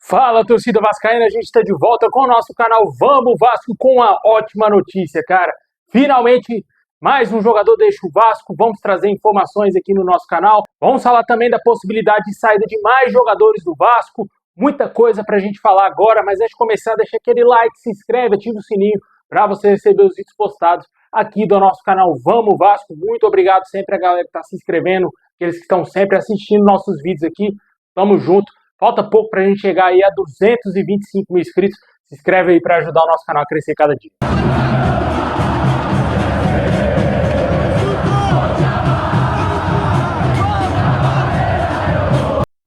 Fala, torcida vascaína, a gente está de volta com o nosso canal Vamos Vasco com uma ótima notícia, cara. Finalmente, mais um jogador deixa o Vasco, vamos trazer informações aqui no nosso canal. Vamos falar também da possibilidade de saída de mais jogadores do Vasco. Muita coisa pra gente falar agora, mas antes de começar, deixa aquele like, se inscreve, ativa o sininho para você receber os vídeos postados aqui do nosso canal Vamos Vasco. Muito obrigado sempre a galera que está se inscrevendo, aqueles que estão sempre assistindo nossos vídeos aqui. Tamo junto. Falta pouco para a gente chegar aí a 225 mil inscritos. Se inscreve aí para ajudar o nosso canal a crescer cada dia.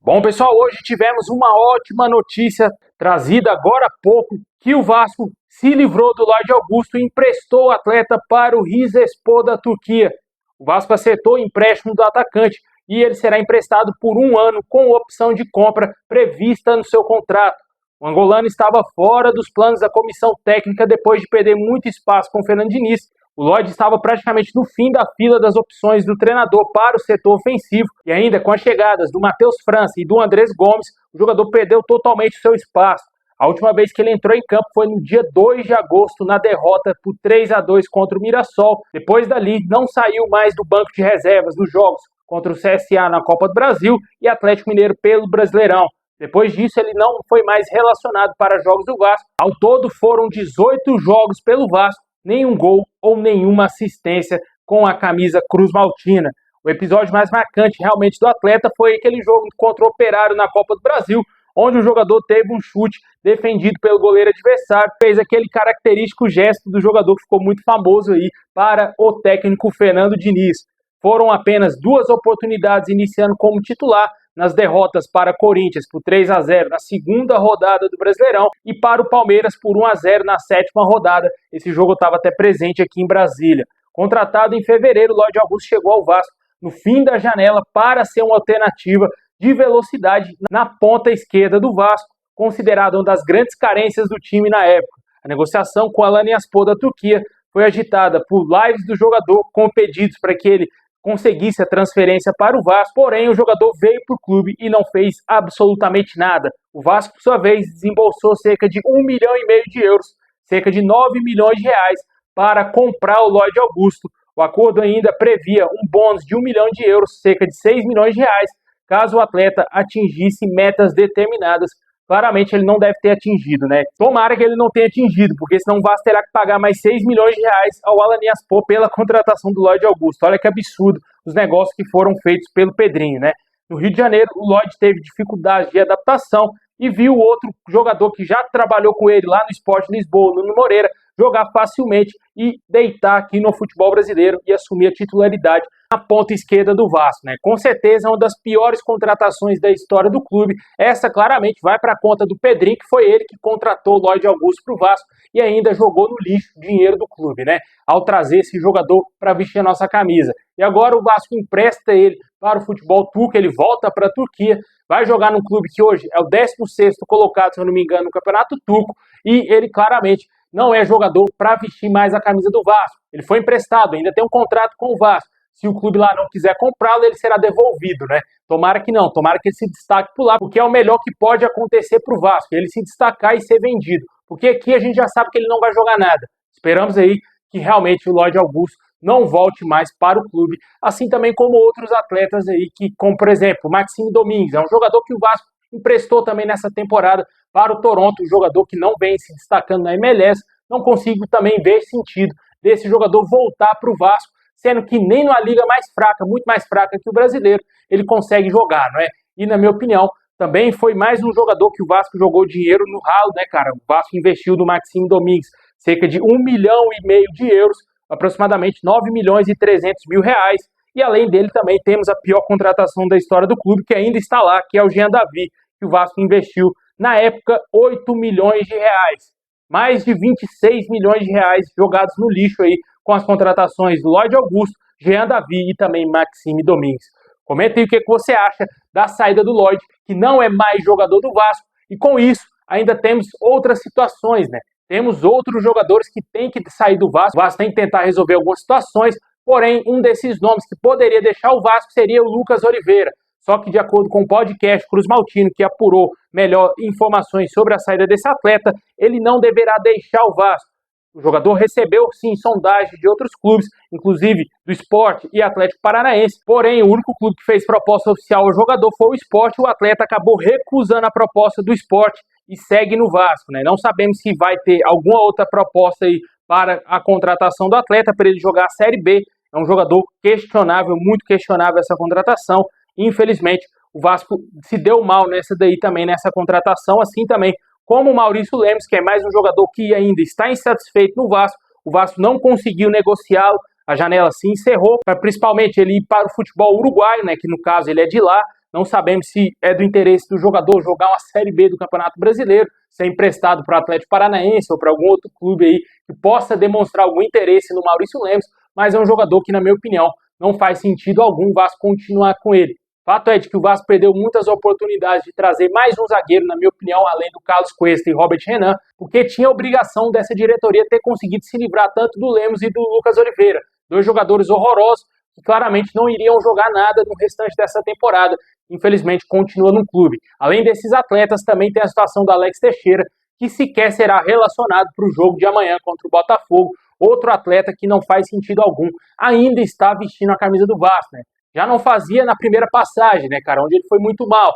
Bom, pessoal, hoje tivemos uma ótima notícia trazida agora há pouco, que o Vasco se livrou do Lloyd Augusto e emprestou o atleta para o Rizespor da Turquia. O Vasco acertou o empréstimo do atacante e ele será emprestado por 1 ano com opção de compra prevista no seu contrato. O angolano estava fora dos planos da comissão técnica depois de perder muito espaço com o Fernando Diniz. O Lloyd estava praticamente no fim da fila das opções do treinador para o setor ofensivo e ainda com as chegadas do Matheus França e do Andrés Gomes, o jogador perdeu totalmente o seu espaço. A última vez que ele entrou em campo foi no dia 2 de agosto, na derrota por 3-2 contra o Mirassol. Depois dali, não saiu mais do banco de reservas nos jogos contra o CSA na Copa do Brasil e Atlético Mineiro pelo Brasileirão. Depois disso, ele não foi mais relacionado para jogos do Vasco. Ao todo, foram 18 jogos pelo Vasco, nenhum gol ou nenhuma assistência com a camisa Cruz Maltina. O episódio mais marcante realmente do atleta foi aquele jogo contra o Operário na Copa do Brasil, onde o jogador teve um chute defendido pelo goleiro adversário, fez aquele característico gesto do jogador que ficou muito famoso aí para o técnico Fernando Diniz. Foram apenas 2 oportunidades iniciando como titular nas derrotas para Corinthians por 3-0 na segunda rodada do Brasileirão e para o Palmeiras por 1-0 na 7ª rodada. Esse jogo estava até presente aqui em Brasília. Contratado em fevereiro, o Lloyd Augusto chegou ao Vasco no fim da janela para ser uma alternativa de velocidade na ponta esquerda do Vasco, considerada uma das grandes carências do time na época. A negociação com Alanyaspor da Turquia foi agitada por lives do jogador com pedidos para que ele conseguisse a transferência para o Vasco, porém o jogador veio para o clube e não fez absolutamente nada. O Vasco, por sua vez, desembolsou cerca de 1,5 milhão de euros, cerca de 9 milhões de reais, para comprar o Lloyd Augusto. O acordo ainda previa um bônus de 1 milhão de euros, cerca de 6 milhões de reais, caso o atleta atingisse metas determinadas. Claramente ele não deve ter atingido, né? Tomara que ele não tenha atingido, porque senão o Vasco terá que pagar mais 6 milhões de reais ao Alanyaspor pela contratação do Lloyd Augusto. Olha que absurdo os negócios que foram feitos pelo Pedrinho, né? No Rio de Janeiro, o Lloyd teve dificuldade de adaptação e viu outro jogador que já trabalhou com ele lá no Sport Lisboa, Nuno Moreira, jogar facilmente e deitar aqui no futebol brasileiro e assumir a titularidade na ponta esquerda do Vasco, né? Com certeza é uma das piores contratações da história do clube. Essa claramente vai para a conta do Pedrinho, que foi ele que contratou o Lloyd Augusto para o Vasco e ainda jogou no lixo o dinheiro do clube, né? Ao trazer esse jogador para vestir a nossa camisa. E agora o Vasco empresta ele para o futebol turco, ele volta para a Turquia, vai jogar num clube que hoje é o 16º colocado, se eu não me engano, no Campeonato Turco, e ele claramente não é jogador para vestir mais a camisa do Vasco. Ele foi emprestado, ainda tem um contrato com o Vasco. Se o clube lá não quiser comprá-lo, ele será devolvido, né? Tomara que não, tomara que ele se destaque por lá, porque é o melhor que pode acontecer para o Vasco, ele se destacar e ser vendido. Porque aqui a gente já sabe que ele não vai jogar nada. Esperamos aí que realmente o Lloyd Augusto não volte mais para o clube, assim também como outros atletas aí, como por exemplo, o Maxime Domingues, é um jogador que o Vasco emprestou também nessa temporada para o Toronto, um jogador que não vem se destacando na MLS. Não consigo também ver sentido desse jogador voltar para o Vasco, sendo que nem numa liga mais fraca, muito mais fraca que o brasileiro, ele consegue jogar, não é? E na minha opinião, também foi mais um jogador que o Vasco jogou dinheiro no ralo, né, cara? O Vasco investiu no Maxime Domingues cerca de 1,5 milhão de euros, aproximadamente 9 milhões e 300 mil reais. E além dele também temos a pior contratação da história do clube, que ainda está lá, que é o Jean Davi, que o Vasco investiu, na época, 8 milhões de reais. Mais de 26 milhões de reais jogados no lixo aí, com as contratações do Lloyd Augusto, Jean Davi e também Maxime Domingues. Comenta aí o que você acha da saída do Lloyd, que não é mais jogador do Vasco, e com isso ainda temos outras situações, né? Temos outros jogadores que têm que sair do Vasco, o Vasco tem que tentar resolver algumas situações, porém um desses nomes que poderia deixar o Vasco seria o Lucas Oliveira. Só que, de acordo com o podcast Cruz Maltino, que apurou melhor informações sobre a saída desse atleta, ele não deverá deixar o Vasco. O jogador recebeu, sim, sondagens de outros clubes, inclusive do Sport e Atlético Paranaense. Porém, o único clube que fez proposta oficial ao jogador foi o Sport. O atleta acabou recusando a proposta do Sport e segue no Vasco, né? Não sabemos se vai ter alguma outra proposta aí para a contratação do atleta, para ele jogar a Série B. É um jogador questionável, muito questionável essa contratação. Infelizmente, o Vasco se deu mal nessa daí também, nessa contratação, assim também como o Maurício Lemos, que é mais um jogador que ainda está insatisfeito no Vasco. O Vasco não conseguiu negociá-lo, a janela se encerrou, principalmente ele ir para o futebol uruguaio, né, que no caso ele é de lá. Não sabemos se é do interesse do jogador jogar uma Série B do Campeonato Brasileiro, ser emprestado para o Atlético Paranaense ou para algum outro clube aí que possa demonstrar algum interesse no Maurício Lemos, mas é um jogador que, na minha opinião, não faz sentido algum o Vasco continuar com ele. Fato é de que o Vasco perdeu muitas oportunidades de trazer mais um zagueiro, na minha opinião, além do Carlos Cuesta e Robert Renan, porque tinha a obrigação dessa diretoria ter conseguido se livrar tanto do Lemos e do Lucas Oliveira, dois jogadores horrorosos que claramente não iriam jogar nada no restante dessa temporada. Infelizmente, continua no clube. Além desses atletas, também tem a situação do Alex Teixeira, que sequer será relacionado para o jogo de amanhã contra o Botafogo. Outro atleta que não faz sentido algum, ainda está vestindo a camisa do Vasco, né? Já não fazia na primeira passagem, né, cara, onde ele foi muito mal.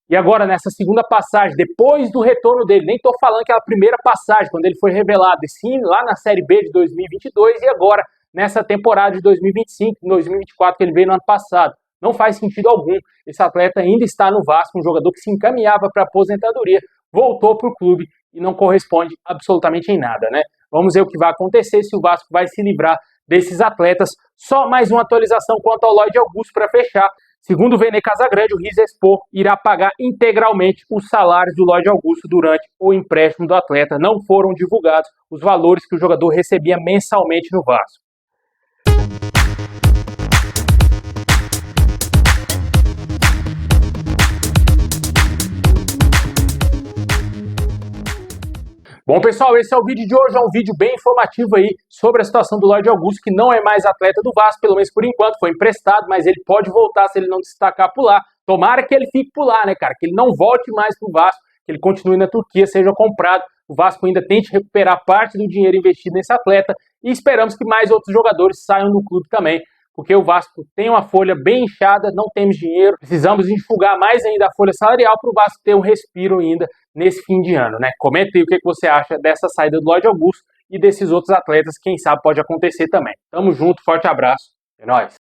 E agora, nessa segunda passagem, depois do retorno dele, nem tô falando aquela primeira passagem, quando ele foi revelado, sim, lá na Série B de 2022 e agora nessa temporada de 2025, 2024, que ele veio no ano passado. Não faz sentido algum. Esse atleta ainda está no Vasco, um jogador que se encaminhava para a aposentadoria, voltou para o clube e não corresponde absolutamente em nada, né? Vamos ver o que vai acontecer, se o Vasco vai se livrar desses atletas. Só mais uma atualização quanto ao Lloyd Augusto para fechar. Segundo o Vene Casagrande, o Rizespor irá pagar integralmente os salários do Lloyd Augusto durante o empréstimo do atleta. Não foram divulgados os valores que o jogador recebia mensalmente no Vasco. Bom, pessoal, esse é o vídeo de hoje, é um vídeo bem informativo aí sobre a situação do Lloyd Augusto, que não é mais atleta do Vasco, pelo menos por enquanto, foi emprestado, mas ele pode voltar se ele não destacar por lá. Tomara que ele fique por lá, né, cara, que ele não volte mais pro Vasco, que ele continue na Turquia, seja comprado, o Vasco ainda tente recuperar parte do dinheiro investido nesse atleta e esperamos que mais outros jogadores saiam do clube também, porque o Vasco tem uma folha bem inchada, não temos dinheiro, precisamos enxugar mais ainda a folha salarial para o Vasco ter um respiro ainda nesse fim de ano, né? Comenta aí o que você acha dessa saída do Lloyd Augusto e desses outros atletas, quem sabe pode acontecer também. Tamo junto, forte abraço, é nóis!